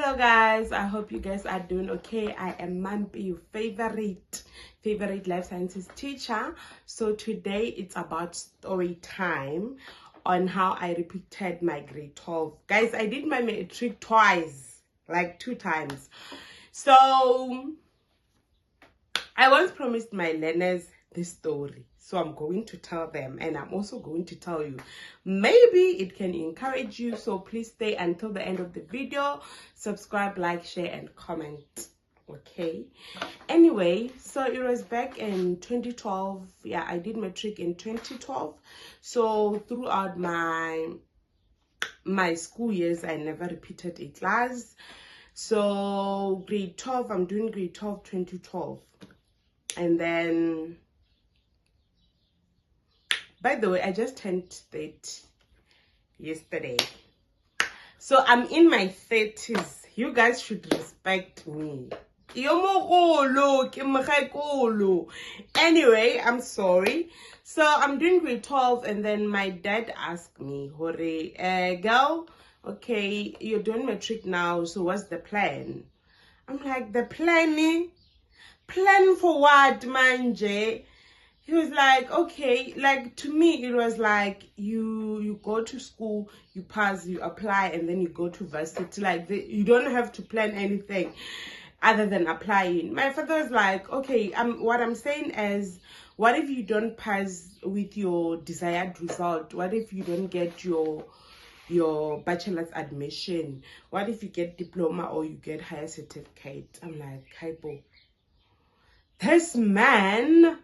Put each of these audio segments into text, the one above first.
Hello guys, I hope you guys are doing okay. I am Mampi, your favorite life sciences teacher. So today it's about story time on how I repeated my grade 12. Guys, I did my matric twice, like 2 times. So I once promised my learners this story, so I'm going to tell them, and I'm also going to tell you. Maybe it can encourage you, so please stay until the end of the video. Subscribe, like, share, and comment. Okay, anyway, so it was back in 2012. Yeah, I did matric in 2012. So throughout my school years, I never repeated a class. So grade 12, I'm doing grade 12 2012. And then, by the way, I just turned 30 yesterday. So I'm in my 30s. You guys should respect me. Anyway, I'm sorry. So I'm doing grade 12, and then my dad asked me, Hore, girl, okay, you're doing matric now, so what's the plan? I'm like, the plan for what, manje? He was like, okay, like to me it was like you go to school, you pass, you apply, and then you go to varsity. Like you don't have to plan anything other than applying. My father was like, okay, what I'm saying is, what if you don't pass with your desired result? What if you don't get your bachelor's admission? What if you get diploma or you get higher certificate? I'm like, Kaipo, this man,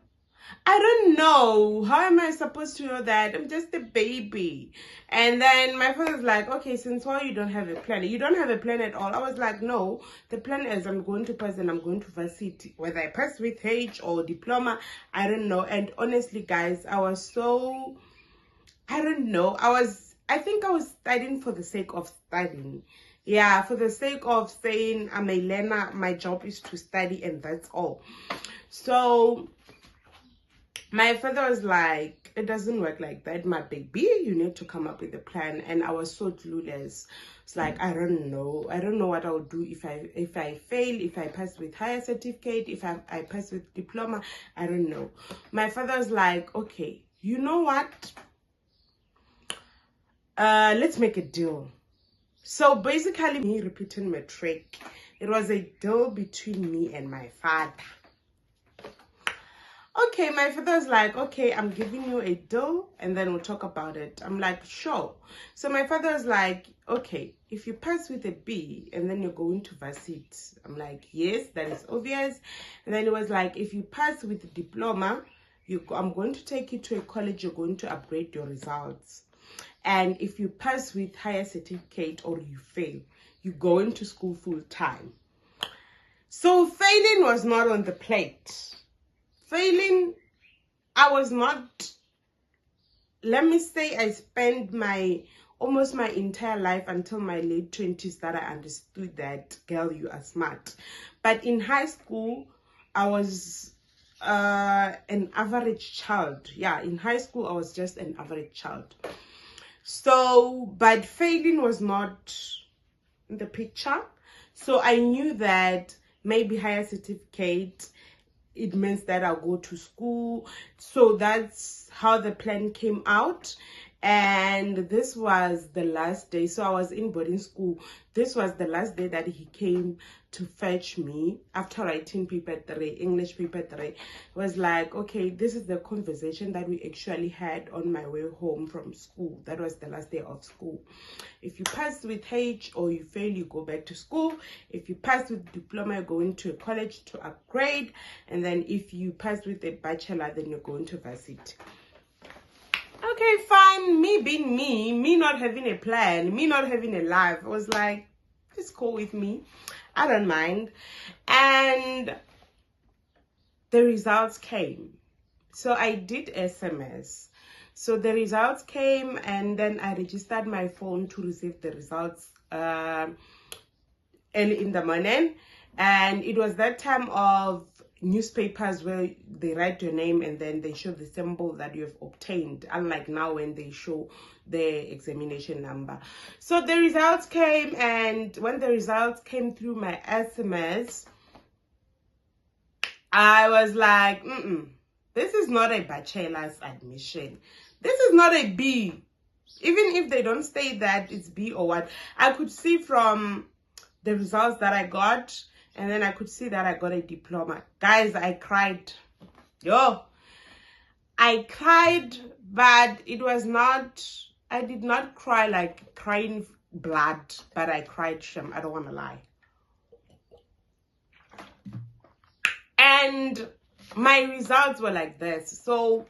I don't know. How am I supposed to know that? I'm just a baby. And then my father's like, okay, since why you don't have a plan? You don't have a plan at all. I was like, no, the plan is I'm going to pass and I'm going to varsity. Whether I pass with H or diploma, I don't know. And honestly, guys, I was so, I don't know. I think I was studying for the sake of studying. Yeah, for the sake of saying I'm a learner, my job is to study and that's all. So my father was like, it doesn't work like that, my baby. You need to come up with a plan. And I was so clueless. It's like, I don't know what I would do if I fail, if I pass with higher certificate, if I pass with diploma. I don't know. My father was like, okay, you know what? Let's make a deal. So basically, me repeating matric, it was a deal between me and my father. Okay, my father's like, okay, I'm giving you a deal and then we'll talk about it. I'm like, sure. So my father's like, okay, if you pass with a B and then you're going to varsity. I'm like, yes, that is obvious. And then it was like, if you pass with a diploma, I'm going to take you to a college, you're going to upgrade your results. And if you pass with higher certificate or you fail, you go into school full time. So failing was not on the plate. Failing, I was not, let me say I spent almost my entire life until my late 20s that I understood that, girl, you are smart. But in high school, I was an average child. Yeah, in high school, I was just an average child. So, but failing was not in the picture. So I knew that maybe higher certificate, it means that I'll go to school. So that's how the plan came out. And this was the last day. So I was in boarding school. This was the last day that he came to fetch me after writing paper 3, English paper 3. It was like, okay, this is the conversation that we actually had on my way home from school. That was the last day of school. If you pass with H or you fail, you go back to school. If you pass with diploma, you're going to a college to upgrade. And then if you pass with a bachelor, then you're going to varsity. Okay, fine. Me being me not having a plan, me not having a life, I was like, it's cool with me. I don't mind. And the results came. So I did SMS. So the results came, and then I registered my phone to receive the results early in the morning. And it was that time of newspapers where they write your name and then they show the symbol that you have obtained, unlike now when they show the examination number. So the results came, and when the results came through my SMS, I was like, this is not a bachelor's admission. This is not a B. Even if they don't state that it's B or what, I could see from the results that I got, and then I could see that I got a diploma. Guys, I cried. I cried, but it was not, I did not cry like crying blood, but I cried shame. I don't want to lie. And my results were like this. So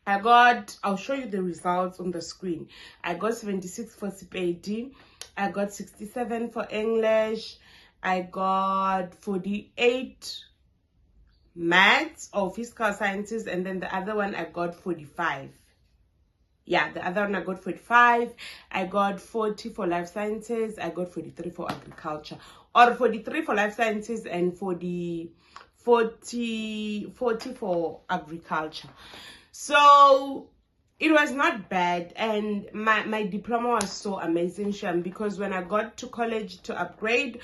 I'll show you the results on the screen. I got 76 for CPD. I got 67 for English. I got 48 maths or physical sciences, and then the other one I got 45. Yeah, the other one I got 45. I got 40 for life sciences. I got 43 for agriculture, or 43 for life sciences and 40 for agriculture. So it was not bad, and my diploma was so amazing, Sham, because when I got to college to upgrade,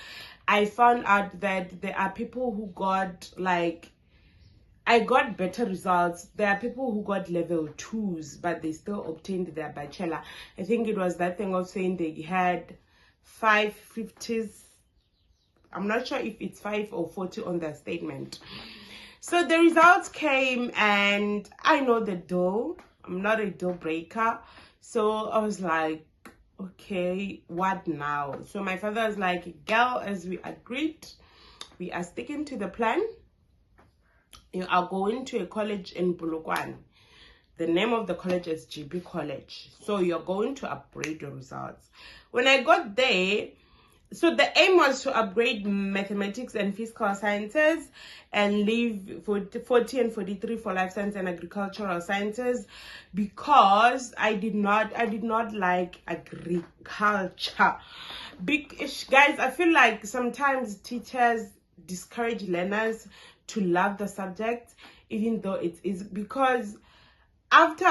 I found out that there are people who got, like, I got better results. There are people who got level 2s, but they still obtained their bachelor. I think it was that thing of saying they had 550s. I'm not sure if it's 5 or 40 on their statement. So the results came, and I know the deal. I'm not a deal breaker. So I was like, okay, what now? So my father was like, girl, as we agreed, we are sticking to the plan. You are going to a college in Bulugwane. The name of the college is GB College. So you're going to upgrade your results. When I got there, so the aim was to upgrade mathematics and physical sciences and leave 40 and 43 for life science and agricultural sciences, because I did not like agriculture. Guys, I feel like sometimes teachers discourage learners to love the subject, even though it is, because after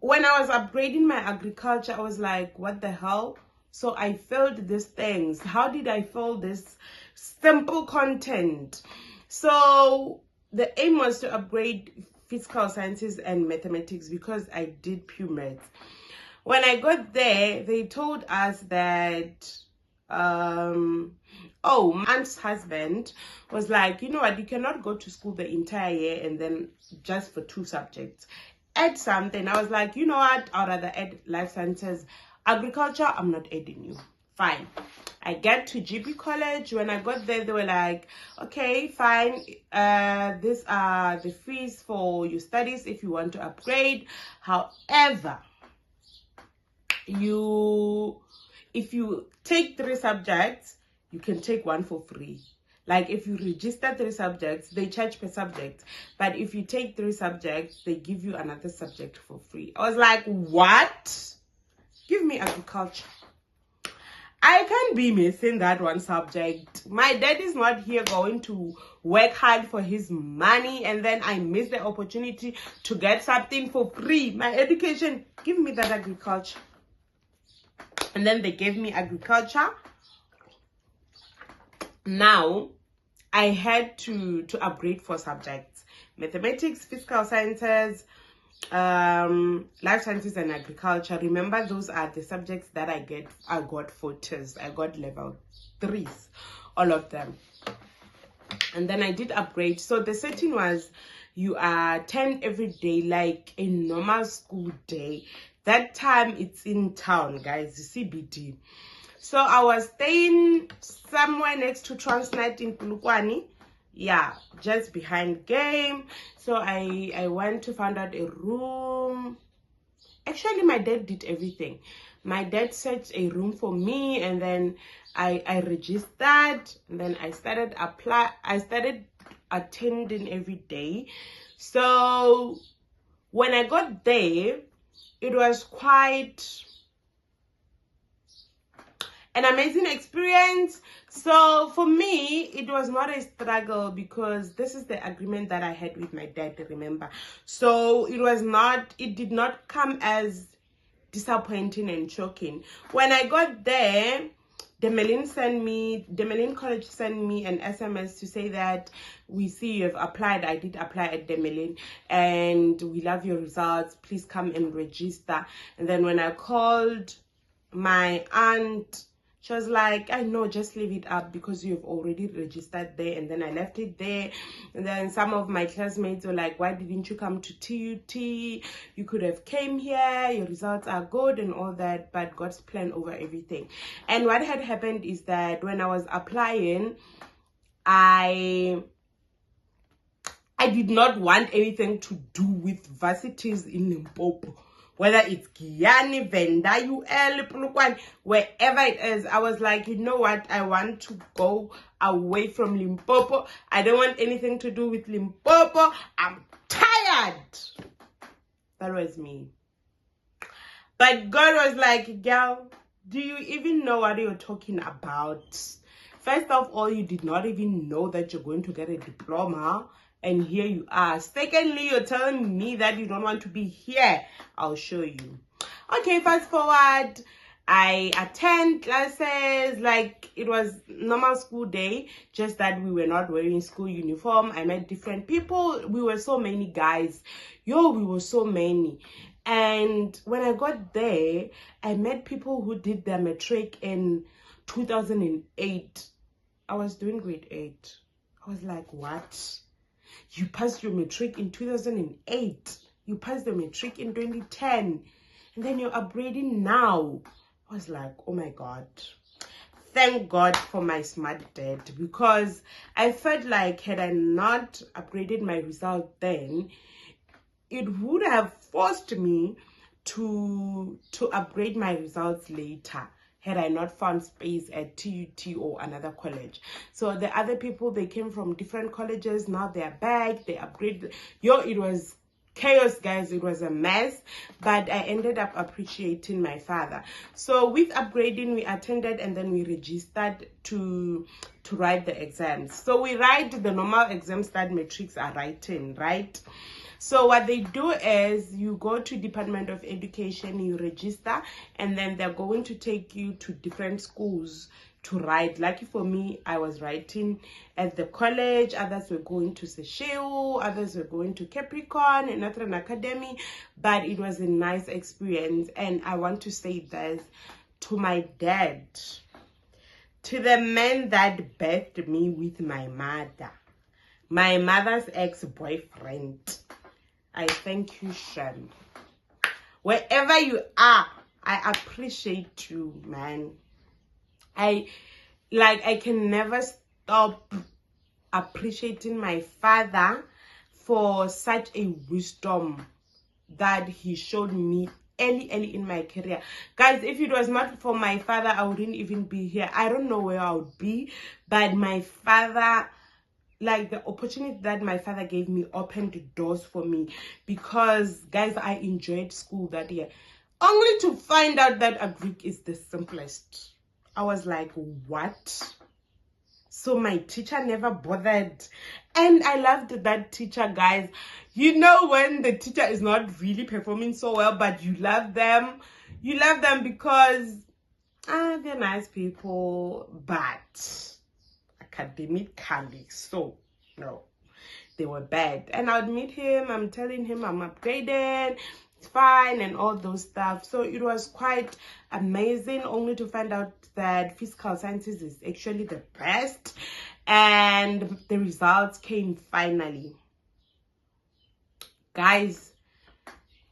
when I was upgrading my agriculture, I was like, what the hell? So I failed these things. How did I fail this simple content? So the aim was to upgrade physical sciences and mathematics, because I did pure maths. When I got there, they told us that my aunt's husband was like, you know what, you cannot go to school the entire year and then just for 2 subjects. Add something. I was like, you know what, I'd rather add life sciences. Agriculture, I'm not adding you. Fine. I get to GB College. When I got there, they were like, okay, fine. These are the fees for your studies if you want to upgrade. However, if you take 3 subjects, you can take 1 for free. Like, if you register 3 subjects, they charge per subject. But if you take 3 subjects, they give you another subject for free. I was like, what? Give me agriculture. I can't be missing that one subject. My dad is not here going to work hard for his money, and then I miss the opportunity to get something for free. My education, give me that agriculture. And then they gave me agriculture. Now, I had to upgrade 4 subjects: mathematics, physical sciences, life sciences, and agriculture. Remember, those are the subjects that I got 40s. I got level 3s, all of them. And then I did upgrade. So the setting was, you attend every day like a normal school day. That time it's in town, guys, CBD. So I was staying somewhere next to Transnet in Bulugwane. Yeah, just behind game. So I went to find out a room. Actually, my dad did everything. My dad searched a room for me, and then I registered, and then I started attending every day. So when I got there, it was quite an amazing experience. So for me, it was not a struggle because this is the agreement that I had with my dad, remember. So it did not come as disappointing and shocking. When I got there, the Melin College sent me an SMS to say that we see you have applied. I did apply at the Melin, and we love your results. Please come and register. And then when I called my aunt, she was like, I know, just leave it up because you've already registered there. And then I left it there. And then some of my classmates were like, why didn't you come to TUT? You could have came here. Your results are good and all that. But God's plan over everything. And what had happened is that when I was applying, I did not want anything to do with varsities in Limpopo. Whether it's Giyani, Venda, UL, Polokwane, wherever it is, I was like, you know what? I want to go away from Limpopo. I don't want anything to do with Limpopo. I'm tired. That was me. But God was like, girl, do you even know what you're talking about? First of all, you did not even know that you're going to get a diploma. And here you are. Secondly, you're telling me that you don't want to be here. I'll show you. Okay, fast forward. I attend classes like it was normal school day, just that we were not wearing school uniform. I met different people. We were so many guys. We were so many. And when I got there, I met people who did their matric in 2008. I was doing grade 8. I was like, what? You passed your matric in 2008. You passed the matric in 2010. And then you're upgrading now. I was like, oh my God. Thank God for my smart dad. Because I felt like had I not upgraded my result then, it would have forced me to upgrade my results later, had I not found space at TUT or another college. So the other people, they came from different colleges. Now they're back. They upgraded. It was chaos, guys. It was a mess. But I ended up appreciating my father. So with upgrading, we attended and then we registered to write the exams. So we write the normal exams that matrics are writing, right? So what they do is you go to Department of Education, you register, and then they're going to take you to different schools to write. Lucky for me, I was writing at the college. Others were going to Seychelles, others were going to Capricorn and Nathan Academy. But it was a nice experience. And I want to say this to my dad, to the man that birthed me with my mother's ex-boyfriend. I thank you, Shem. Wherever you are, I appreciate you, man. I can never stop appreciating my father for such a wisdom that he showed me early in my career. Guys, if it was not for my father, I wouldn't even be here. I don't know where I would be, but my father, like the opportunity that my father gave me opened doors for me, because guys, I enjoyed school that year, only to find out that Agric is the simplest. I was like, what? So my teacher never bothered. And I loved that teacher, guys. You know when the teacher is not really performing so well, but you love them. You love them because they're nice people, but academically, so no, they were bad. And I'd meet him, I'm telling him I'm upgraded, it's fine and all those stuff. So it was quite amazing, only to find out that physical sciences is actually the best. And the results came finally, guys.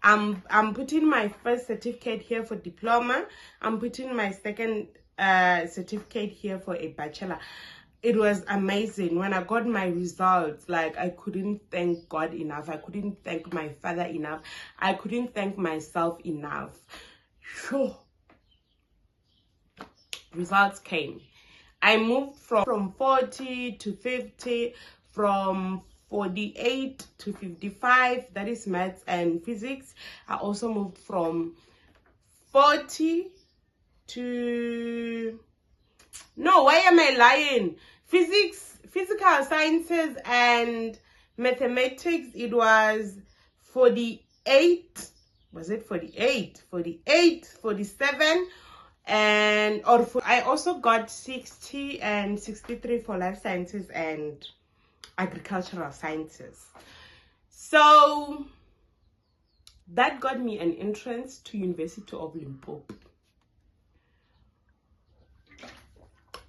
I'm putting my first certificate here for diploma. I'm putting my second certificate here for a bachelor. It was amazing. When I got my results, like, I couldn't thank God enough. I couldn't thank my father enough. I couldn't thank myself enough. Sure. Results came. I moved from 40 to 50, from 48 to 55. That is maths and physics. I also moved from 40 to No, why am I lying? Physics, physical sciences and mathematics, it was 48. Was it 48? 48, 47. And I also got 60 and 63 for life sciences and agricultural sciences. So that got me an entrance to University of Limpopo.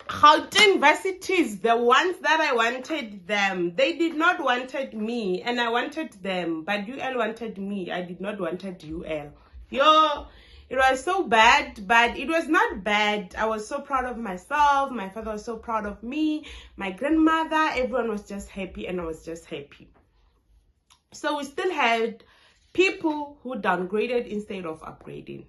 Gauteng universities, the ones that I wanted them, they did not wanted me, and I wanted them, but UL wanted me. I did not wanted UL. Yo, it was so bad, but it was not bad. I was so proud of myself. My father was so proud of me. My grandmother, everyone was just happy, and I was just happy. So we still had people who downgraded instead of upgrading,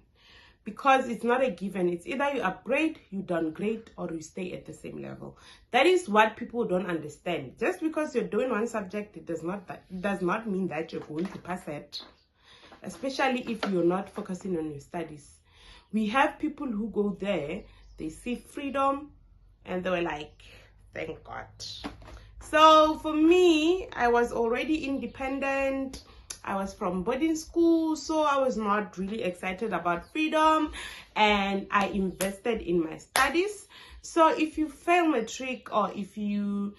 because it's not a given. It's either you upgrade, you downgrade, or you stay at the same level. That is what people don't understand. Just because you're doing one subject, it does not mean that you're going to pass it, especially if you're not focusing on your studies. We have people who go there, they see freedom, and they were like, thank God. So for me, I was already independent. I was from boarding school, so I was not really excited about freedom, and I invested in my studies. So if you fail Matric, or if you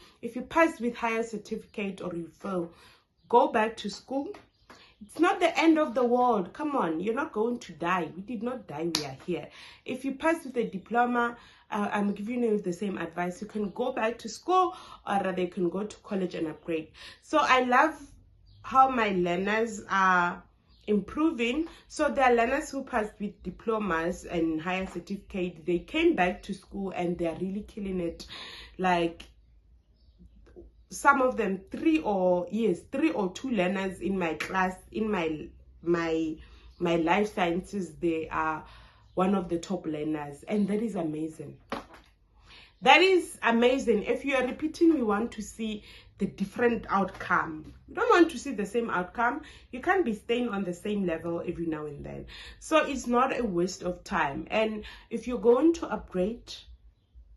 pass with higher certificate, or you fail, go back to school. It's not the end of the world. Come on, you're not going to die. We did not die, we are here. If you pass with a diploma, I'm giving you the same advice. You can go back to school, or rather you can go to college and upgrade. So I love how my learners are improving. So there are learners who passed with diplomas and higher certificate. They came back to school and they're really killing it. Like some of them, 3 or 2 learners in my class, in my life sciences, they are one of the top learners, and that is amazing. That is amazing. If you are repeating, we want to see the different outcome. You don't want to see the same outcome. You can't be staying on the same level every now and then. So it's not a waste of time. And if you're going to upgrade,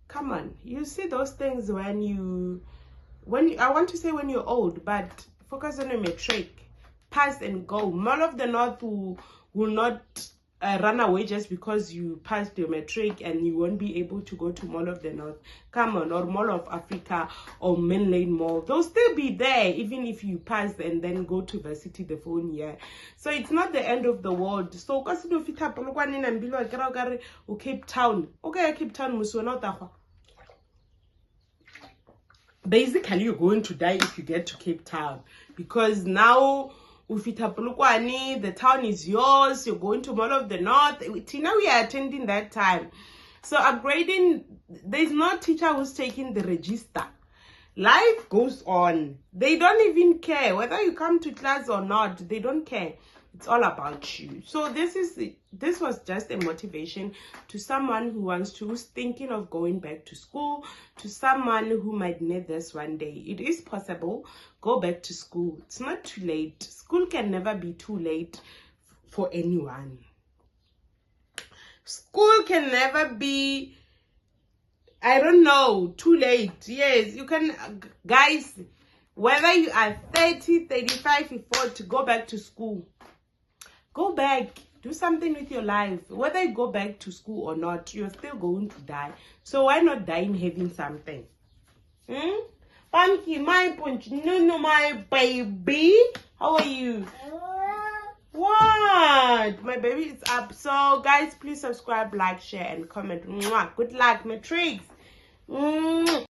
come on. You see those things when I want to say when you're old, but focus on a Matric. Pass and go. Mall of the North will not run away just because you passed your Matric and you won't be able to go to Mall of the North. Come on, or Mall of Africa, or Main Lane Mall. They'll still be there even if you pass and then go to varsity the following year. So it's not the end of the world. So Cape Town. Okay, Cape Town. Basically, you're going to die if you get to Cape Town, because now the town is yours. You're going to Mall of the North. Tina, we are attending that time. So upgrading, there's no teacher who's taking the register. Life goes on. They don't even care whether you come to class or not. They don't care. It's all about you. So this was just a motivation to someone who's thinking of going back to school, to someone who might need this one day. It is possible. Go back to school. It's not too late. School can never be too late for anyone. School can never be, I don't know, too late. Yes, you can, guys, whether you are 30, 35, 40, go back to school. Go back, do something with your life. Whether you go back to school or not, you're still going to die. So why not die in having something? Punky, my punch, no, my baby. How are you? What? My baby is up. So guys, please subscribe, like, share, and comment. Mwah. Good luck, Matrix.